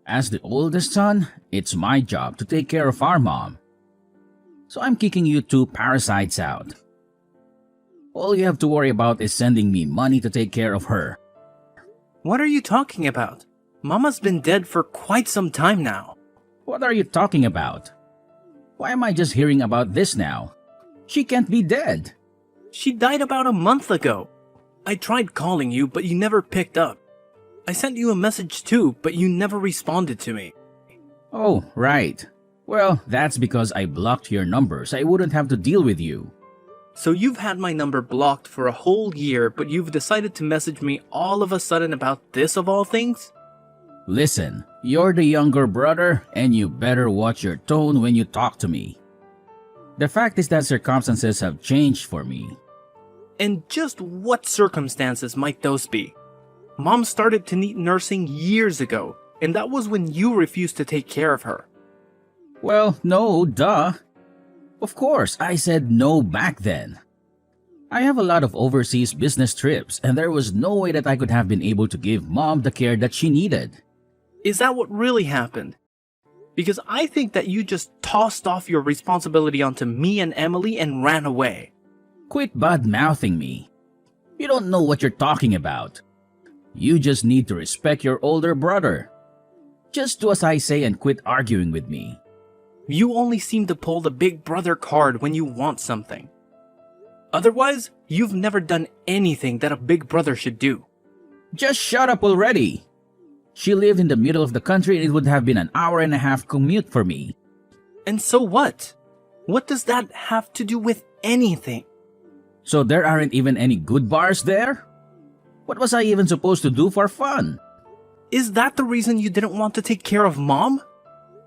As the oldest son, it's my job to take care of our mom. So I'm kicking you two parasites out. All you have to worry about is sending me money to take care of her. What are you talking about? Mama's been dead for quite some time now. What are you talking about? Why am I just hearing about this now? She can't be dead. She died about a month ago. I tried calling you, but you never picked up. I sent you a message too, but you never responded to me. Oh, right. Well, that's because I blocked your number so I wouldn't have to deal with you. So you've had my number blocked for a whole year, but you've decided to message me all of a sudden about this of all things? Listen, you're the younger brother and you better watch your tone when you talk to me. The fact is that circumstances have changed for me. And just what circumstances might those be? Mom started to need nursing years ago, and that was when you refused to take care of her. Well, no, duh. Of course, I said no back then. I have a lot of overseas business trips and there was no way that I could have been able to give Mom the care that she needed. Is that what really happened? Because I think that you just tossed off your responsibility onto me and Emily and ran away. Quit bad-mouthing me. You don't know what you're talking about. You just need to respect your older brother. Just do as I say and quit arguing with me. You only seem to pull the big brother card when you want something. Otherwise, you've never done anything that a big brother should do. Just shut up already. She lived in the middle of the country and it would have been an hour-and-a-half commute for me. And so what? What does that have to do with anything? So there aren't even any good bars there? What was I even supposed to do for fun? Is that the reason you didn't want to take care of Mom?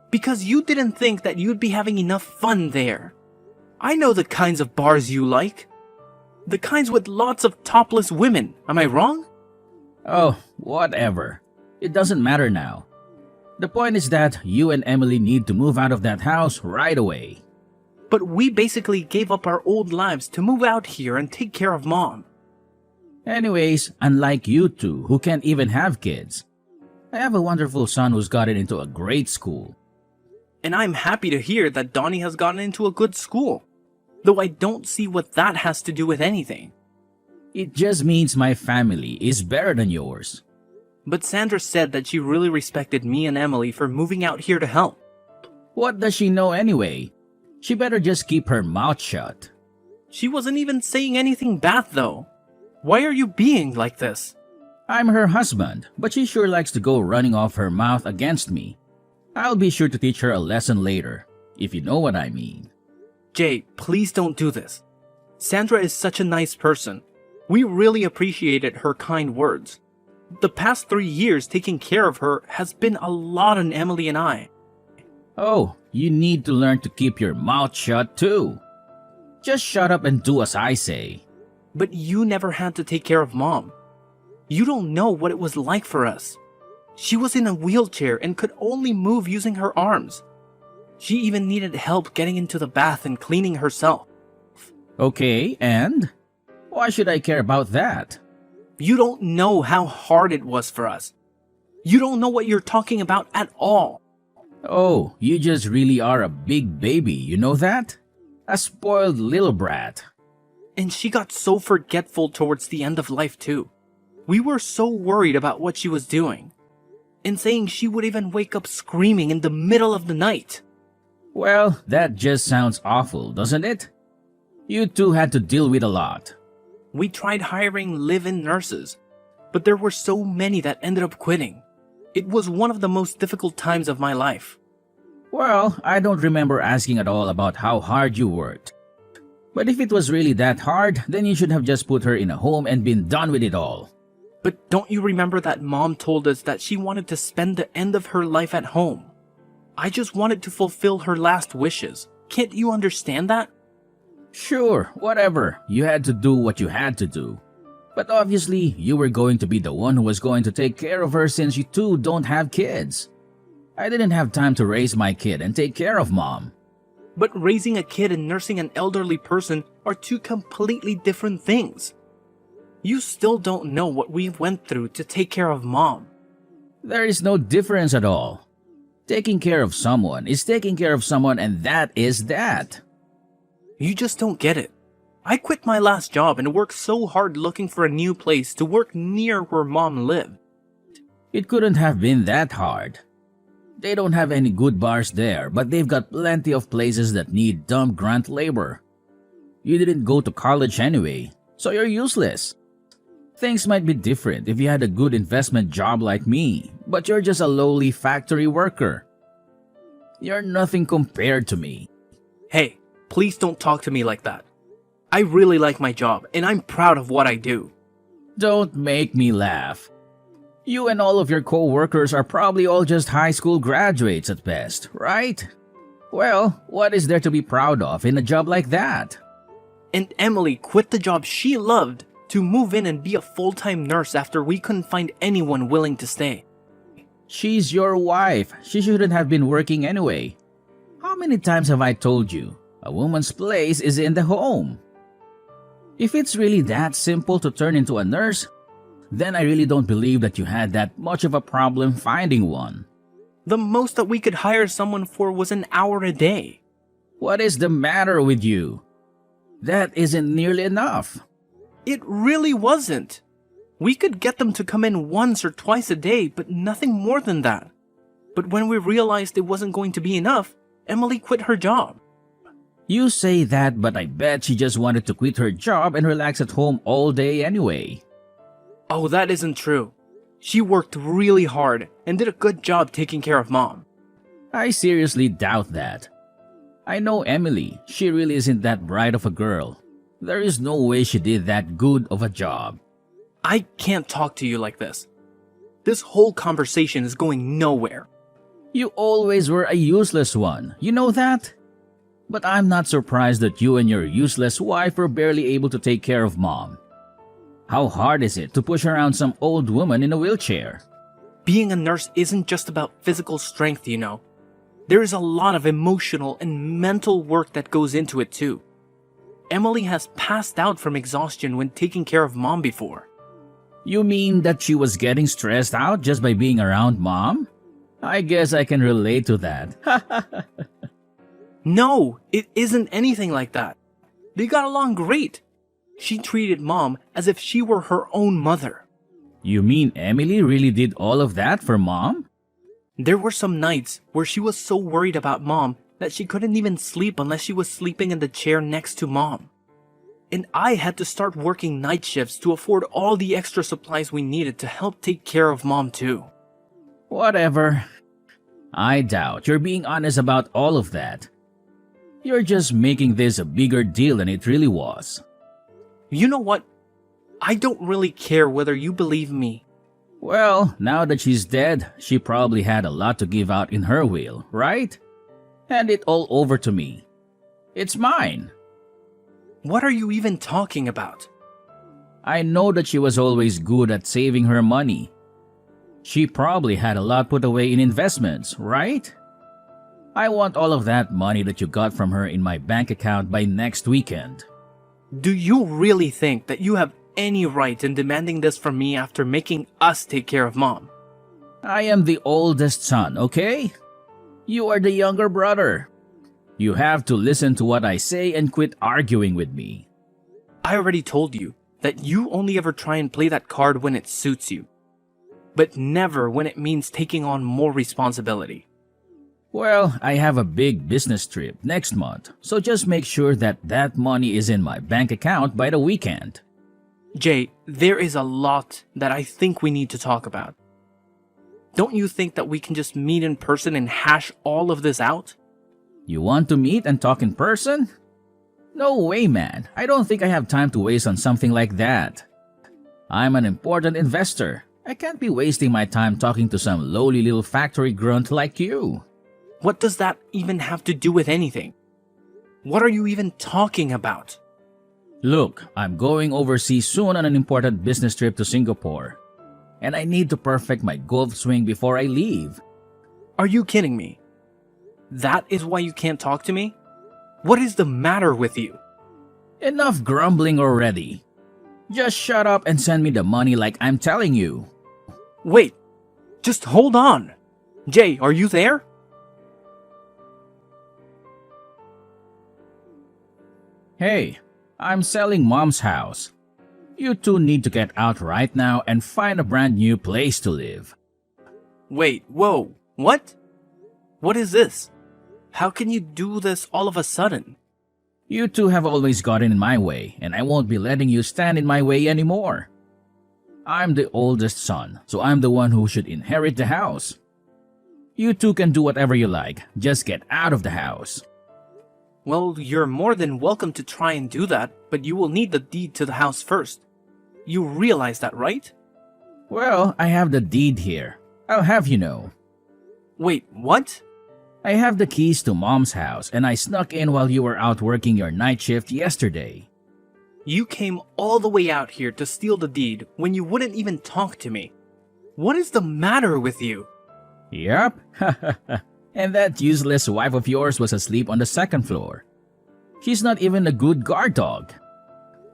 Because you didn't think that you'd be having enough fun there. I know the kinds of bars you like. The kinds with lots of topless women, am I wrong? Oh, whatever. It doesn't matter now. The point is that you and Emily need to move out of that house right away. But we basically gave up our old lives to move out here and take care of Mom. Anyways, unlike you two who can't even have kids, I have a wonderful son who's gotten into a great school. And I'm happy to hear that Donnie has gotten into a good school, though I don't see what that has to do with anything. It just means my family is better than yours. But Sandra said that she really respected me and Emily for moving out here to help. What does she know anyway? She better just keep her mouth shut. She wasn't even saying anything bad though. Why are you being like this? I'm her husband, but she sure likes to go running off her mouth against me. I'll be sure to teach her a lesson later, if you know what I mean. Jay, please don't do this. Sandra is such a nice person. We really appreciated her kind words. The past 3 years taking care of her has been a lot on Emily and I. Oh, you need to learn to keep your mouth shut too. Just shut up and do as I say. But you never had to take care of Mom. You don't know what it was like for us. She was in a wheelchair and could only move using her arms. She even needed help getting into the bath and cleaning herself. Okay, and? Why should I care about that? You don't know how hard it was for us. You don't know what you're talking about at all. Oh, you just really are a big baby, you know that? A spoiled little brat. And she got so forgetful towards the end of life too. We were so worried about what she was doing. And saying she would even wake up screaming in the middle of the night. Well, that just sounds awful, doesn't it? You two had to deal with a lot. We tried hiring live-in nurses, but there were so many that ended up quitting. It was one of the most difficult times of my life. Well, I don't remember asking at all about how hard you worked. But if it was really that hard, then you should have just put her in a home and been done with it all. But don't you remember that Mom told us that she wanted to spend the end of her life at home? I just wanted to fulfill her last wishes. Can't you understand that? Sure, whatever. You had to do what you had to do. But obviously, you were going to be the one who was going to take care of her since you two don't have kids. I didn't have time to raise my kid and take care of Mom. But raising a kid and nursing an elderly person are two completely different things. You still don't know what we went through to take care of Mom. There is no difference at all. Taking care of someone is taking care of someone, and that is that. You just don't get it. I quit my last job and worked so hard looking for a new place to work near where Mom lived. It couldn't have been that hard. They don't have any good bars there, but they've got plenty of places that need dumb grunt labor. You didn't go to college anyway, so you're useless. Things might be different if you had a good investment job like me, but you're just a lowly factory worker. You're nothing compared to me. Hey, please don't talk to me like that. I really like my job, and I'm proud of what I do. Don't make me laugh. You and all of your co-workers are probably all just high school graduates at best, right? Well, what is there to be proud of in a job like that? And Emily quit the job she loved to move in and be a full-time nurse after we couldn't find anyone willing to stay. She's your wife. She shouldn't have been working anyway. How many times have I told you? A woman's place is in the home. If it's really that simple to turn into a nurse, then I really don't believe that you had that much of a problem finding one. The most that we could hire someone for was an hour a day. What is the matter with you? That isn't nearly enough. It really wasn't. We could get them to come in once or twice a day, but nothing more than that. But when we realized it wasn't going to be enough, Emily quit her job. You say that, but I bet she just wanted to quit her job and relax at home all day anyway. Oh, that isn't true. She worked really hard and did a good job taking care of Mom. I seriously doubt that. I know Emily. She really isn't that bright of a girl. There is no way she did that good of a job. I can't talk to you like this. This whole conversation is going nowhere. You always were a useless one, you know that? But I'm not surprised that you and your useless wife were barely able to take care of Mom. How hard is it to push around some old woman in a wheelchair? Being a nurse isn't just about physical strength, you know. There is a lot of emotional and mental work that goes into it too. Emily has passed out from exhaustion when taking care of Mom before. You mean that she was getting stressed out just by being around Mom? I guess I can relate to that. No, it isn't anything like that. They got along great. She treated Mom as if she were her own mother. You mean Emily really did all of that for Mom? There were some nights where she was so worried about Mom that she couldn't even sleep unless she was sleeping in the chair next to Mom. And I had to start working night shifts to afford all the extra supplies we needed to help take care of Mom too. Whatever. I doubt you're being honest about all of that. You're just making this a bigger deal than it really was. You know what? I don't really care whether you believe me. Well, now that she's dead, she probably had a lot to give out in her will, right? Hand it all over to me. It's mine. What are you even talking about? I know that she was always good at saving her money. She probably had a lot put away in investments, right? I want all of that money that you got from her in my bank account by next weekend. Do you really think that you have any right in demanding this from me after making us take care of Mom? I am the oldest son, okay? You are the younger brother. You have to listen to what I say and quit arguing with me. I already told you that you only ever try and play that card when it suits you, but never when it means taking on more responsibility. Well, I have a big business trip next month, so just make sure that that money is in my bank account by the weekend. Jay, there is a lot that I think we need to talk about. Don't you think that we can just meet in person and hash all of this out? You want to meet and talk in person? No way, man. I don't think I have time to waste on something like that. I'm an important investor. I can't be wasting my time talking to some lowly little factory grunt like you. What does that even have to do with anything? What are you even talking about? Look, I'm going overseas soon on an important business trip to Singapore. And I need to perfect my golf swing before I leave. Are you kidding me? That is why you can't talk to me? What is the matter with you? Enough grumbling already. Just shut up and send me the money like I'm telling you. Wait, just hold on. Jay, are you there? Hey, I'm selling Mom's house. You two need to get out right now and find a brand new place to live. Wait, whoa, what? What is this? How can you do this all of a sudden? You two have always gotten in my way, and I won't be letting you stand in my way anymore. I'm the oldest son, so I'm the one who should inherit the house. You two can do whatever you like, just get out of the house. Well, you're more than welcome to try and do that, but you will need the deed to the house first. You realize that, right? Well, I have the deed here. I'll have you know. Wait, what? I have the keys to Mom's house, and I snuck in while you were out working your night shift yesterday. You came all the way out here to steal the deed when you wouldn't even talk to me. What is the matter with you? Yup. And that useless wife of yours was asleep on the second floor. She's not even a good guard dog.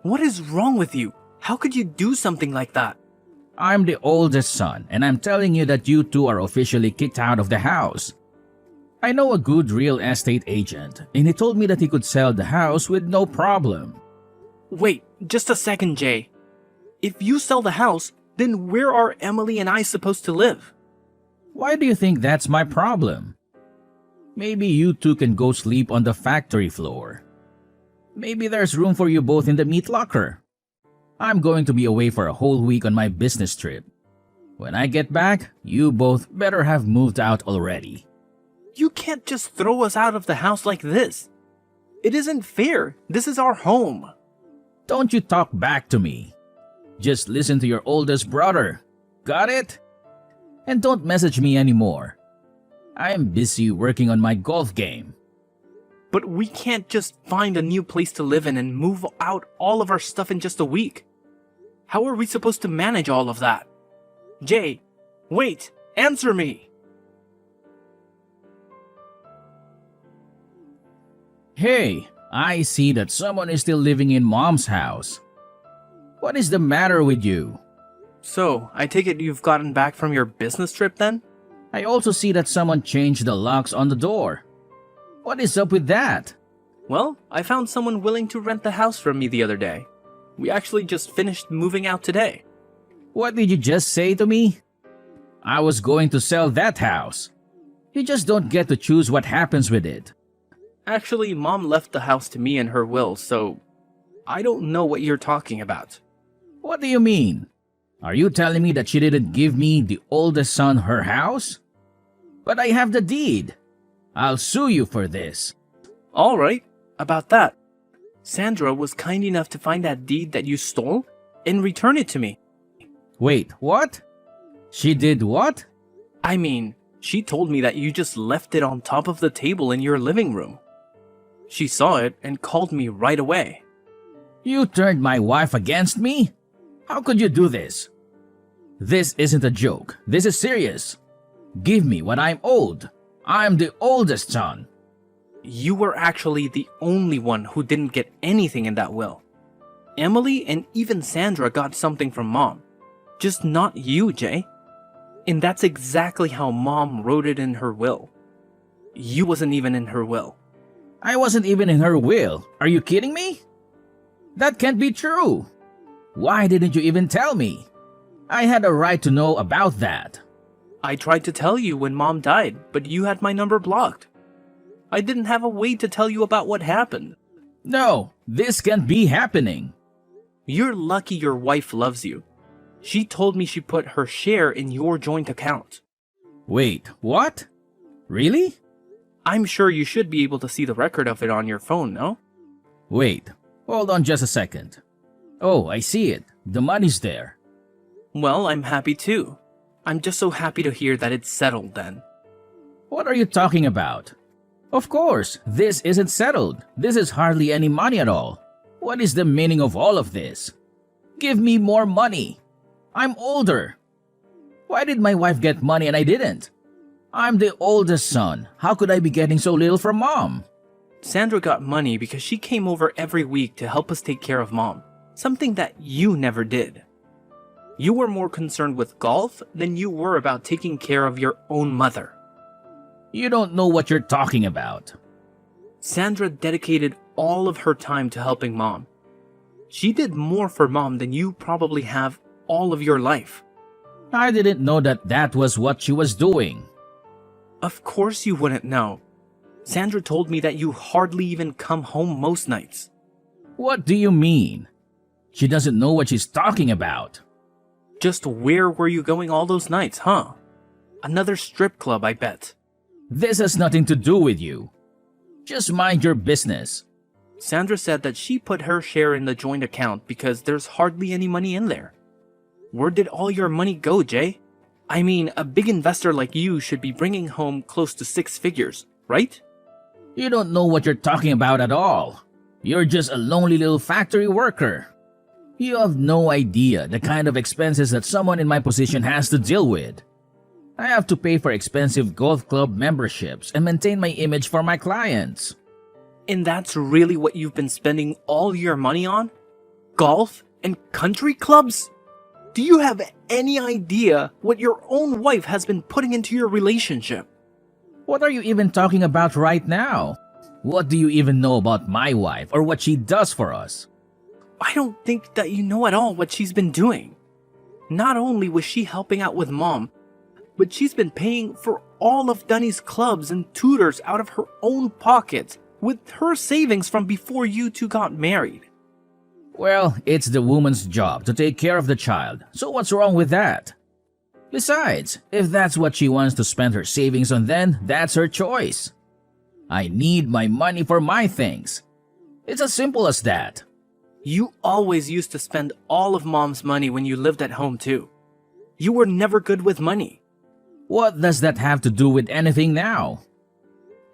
What is wrong with you? How could you do something like that? I'm the oldest son, and I'm telling you that you two are officially kicked out of the house. I know a good real estate agent, and he told me that he could sell the house with no problem. Wait, just a second, Jay. If you sell the house, then where are Emily and I supposed to live? Why do you think that's my problem? Maybe you two can go sleep on the factory floor. Maybe there's room for you both in the meat locker. I'm going to be away for a whole week on my business trip. When I get back, you both better have moved out already. You can't just throw us out of the house like this. It isn't fair. This is our home. Don't you talk back to me. Just listen to your oldest brother. Got it? And don't message me anymore. I am busy working on my golf game. But we can't just find a new place to live in and move out all of our stuff in just a week. How are we supposed to manage all of that? Jay, wait, answer me. Hey, I see that someone is still living in Mom's house. What is the matter with you? So, I take it you've gotten back from your business trip then? I also see that someone changed the locks on the door. What is up with that? Well, I found someone willing to rent the house from me the other day. We actually just finished moving out today. What did you just say to me? I was going to sell that house. You just don't get to choose what happens with it. Actually, Mom left the house to me in her will, so I don't know what you're talking about. What do you mean? Are you telling me that she didn't give me, the oldest son, her house? But I have the deed. I'll sue you for this. Alright, about that. Sandra was kind enough to find that deed that you stole and return it to me. Wait, what? She did what? I mean, she told me that you just left it on top of the table in your living room. She saw it and called me right away. You turned my wife against me? How could you do this? This isn't a joke. This is serious. Give me what I'm owed. I'm the oldest son. You were actually the only one who didn't get anything in that will. Emily and even Sandra got something from Mom. Just not you, Jay. And that's exactly how Mom wrote it in her will. You wasn't even in her will. I wasn't even in her will. Are you kidding me? That can't be true. Why didn't you even tell me? I had a right to know about that. I tried to tell you when Mom died, but you had my number blocked. I didn't have a way to tell you about what happened. No, this can't be happening. You're lucky your wife loves you. She told me she put her share in your joint account. Wait, what? Really? I'm sure you should be able to see the record of it on your phone, no? Wait, hold on just a second. Oh, I see it. The money's there. Well, I'm happy too. I'm just so happy to hear that it's settled then. What are you talking about? Of course, this isn't settled. This is hardly any money at all. What is the meaning of all of this? Give me more money. I'm older. Why did my wife get money and I didn't? I'm the oldest son. How could I be getting so little from Mom? Sandra got money because she came over every week to help us take care of Mom. Something that you never did. You were more concerned with golf than you were about taking care of your own mother. You don't know what you're talking about. Sandra dedicated all of her time to helping Mom. She did more for Mom than you probably have all of your life. I didn't know that that was what she was doing. Of course you wouldn't know. Sandra told me that you hardly even come home most nights. What do you mean? She doesn't know what she's talking about. Just where were you going all those nights, huh? Another strip club, I bet. This has nothing to do with you. Just mind your business. Sandra said that she put her share in the joint account because there's hardly any money in there. Where did all your money go, Jay? I mean, a big investor like you should be bringing home close to 6 figures, right? You don't know what you're talking about at all. You're just a lonely little factory worker. You have no idea the kind of expenses that someone in my position has to deal with. I have to pay for expensive golf club memberships and maintain my image for my clients. And that's really what you've been spending all your money on? Golf and country clubs? Do you have any idea what your own wife has been putting into your relationship? What are you even talking about right now? What do you even know about my wife or what she does for us? I don't think that you know at all what she's been doing. Not only was she helping out with Mom, but she's been paying for all of Dunny's clubs and tutors out of her own pocket with her savings from before you two got married. Well, it's the woman's job to take care of the child, so what's wrong with that? Besides, if that's what she wants to spend her savings on, then that's her choice. I need my money for my things. It's as simple as that. You always used to spend all of Mom's money when you lived at home too. You were never good with money. What does that have to do with anything now?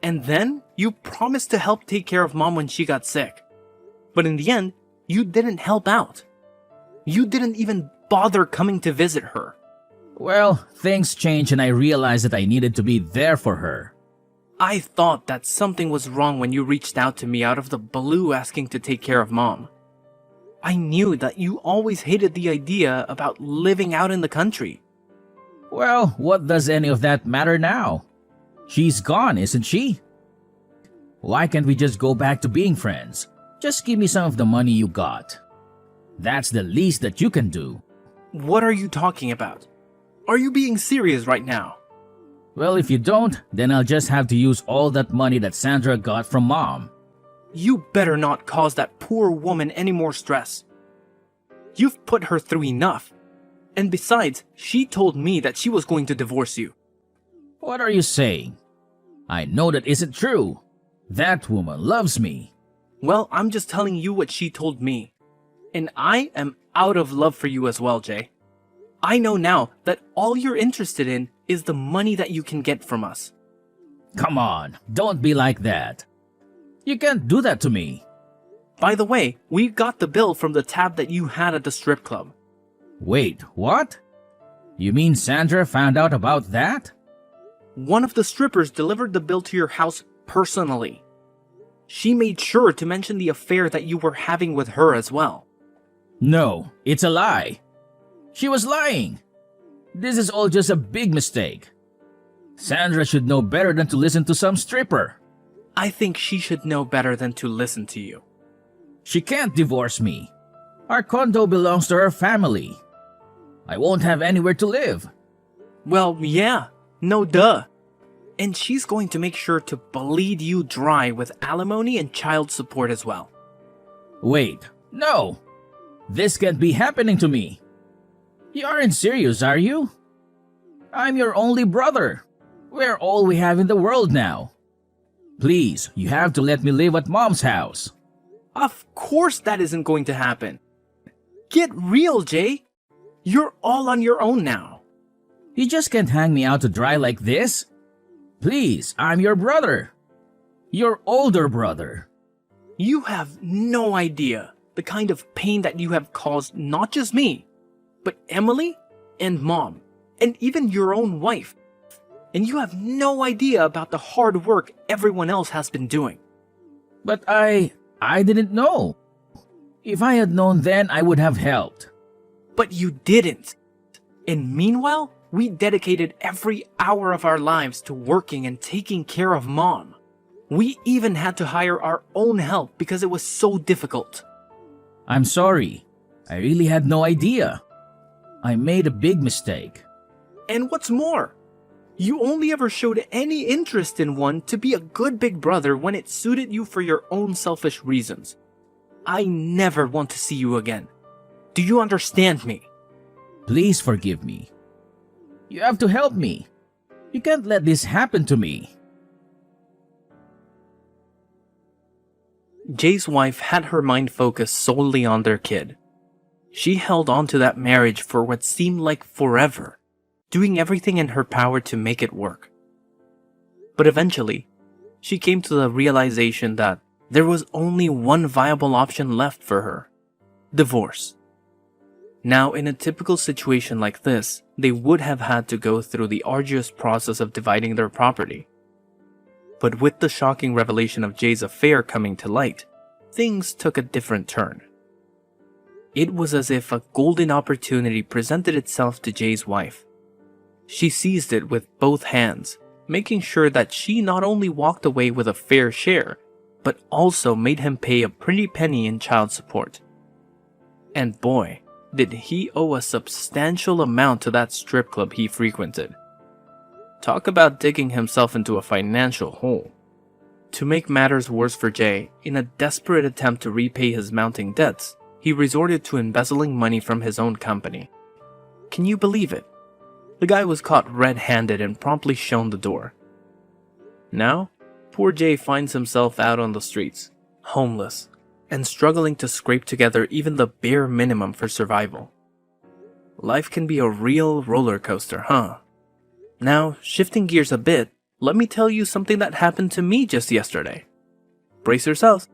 And then you promised to help take care of Mom when she got sick. But in the end, you didn't help out. You didn't even bother coming to visit her. Well, things changed and I realized that I needed to be there for her. I thought that something was wrong when you reached out to me out of the blue asking to take care of Mom. I knew that you always hated the idea about living out in the country. Well, what does any of that matter now? She's gone, isn't she? Why can't we just go back to being friends? Just give me some of the money you got. That's the least that you can do. What are you talking about? Are you being serious right now? Well, if you don't, then I'll just have to use all that money that Sandra got from Mom. You better not cause that poor woman any more stress. You've put her through enough. And besides, she told me that she was going to divorce you. What are you saying? I know that isn't true. That woman loves me. Well, I'm just telling you what she told me. And I am out of love for you as well, Jay. I know now that all you're interested in is the money that you can get from us. Come on, don't be like that. You can't do that to me. By the way, we got the bill from the tab that you had at the strip club. Wait, what? You mean Sandra found out about that? One of the strippers delivered the bill to your house personally. She made sure to mention the affair that you were having with her as well. No, it's a lie. She was lying. This is all just a big mistake. Sandra should know better than to listen to some stripper. I think she should know better than to listen to you. She can't divorce me. Our condo belongs to her family. I won't have anywhere to live. Well, yeah, no duh. And she's going to make sure to bleed you dry with alimony and child support as well. Wait, no. This can't be happening to me. You aren't serious, are you? I'm your only brother. We're all we have in the world now. Please, you have to let me live at Mom's house. Of course that isn't going to happen. Get real, Jay. You're all on your own now. You just can't hang me out to dry like this. Please, I'm your brother. Your older brother. You have no idea the kind of pain that you have caused not just me, but Emily and Mom, and even your own wife. And you have no idea about the hard work everyone else has been doing. But I didn't know. If I had known then, I would have helped. But you didn't. And meanwhile, we dedicated every hour of our lives to working and taking care of Mom. We even had to hire our own help because it was so difficult. I'm sorry. I really had no idea. I made a big mistake. And what's more, you only ever showed any interest in one to be a good big brother when it suited you for your own selfish reasons. I never want to see you again. Do you understand me? Please forgive me. You have to help me. You can't let this happen to me. Jay's wife had her mind focused solely on their kid. She held on to that marriage for what seemed like forever, doing everything in her power to make it work. But eventually, she came to the realization that there was only one viable option left for her: divorce. Now, in a typical situation like this, they would have had to go through the arduous process of dividing their property. But with the shocking revelation of Jay's affair coming to light, things took a different turn. It was as if a golden opportunity presented itself to Jay's wife. She seized it with both hands, making sure that she not only walked away with a fair share, but also made him pay a pretty penny in child support. And boy, did he owe a substantial amount to that strip club he frequented. Talk about digging himself into a financial hole. To make matters worse for Jay, in a desperate attempt to repay his mounting debts, he resorted to embezzling money from his own company. Can you believe it? The guy was caught red-handed and promptly shown the door. Now, poor Jay finds himself out on the streets, homeless, and struggling to scrape together even the bare minimum for survival. Life can be a real roller coaster, huh? Now, shifting gears a bit, let me tell you something that happened to me just yesterday. Brace yourselves.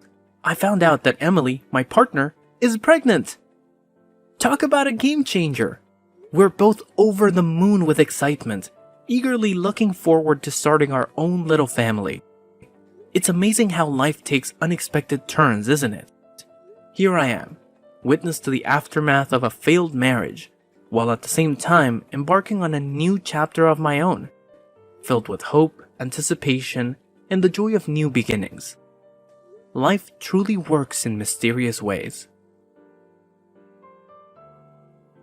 I found out that Emily, my partner, is pregnant. Talk about a game changer. We're both over the moon with excitement, eagerly looking forward to starting our own little family. It's amazing how life takes unexpected turns, isn't it? Here I am, witness to the aftermath of a failed marriage, while at the same time embarking on a new chapter of my own, filled with hope, anticipation, and the joy of new beginnings. Life truly works in mysterious ways.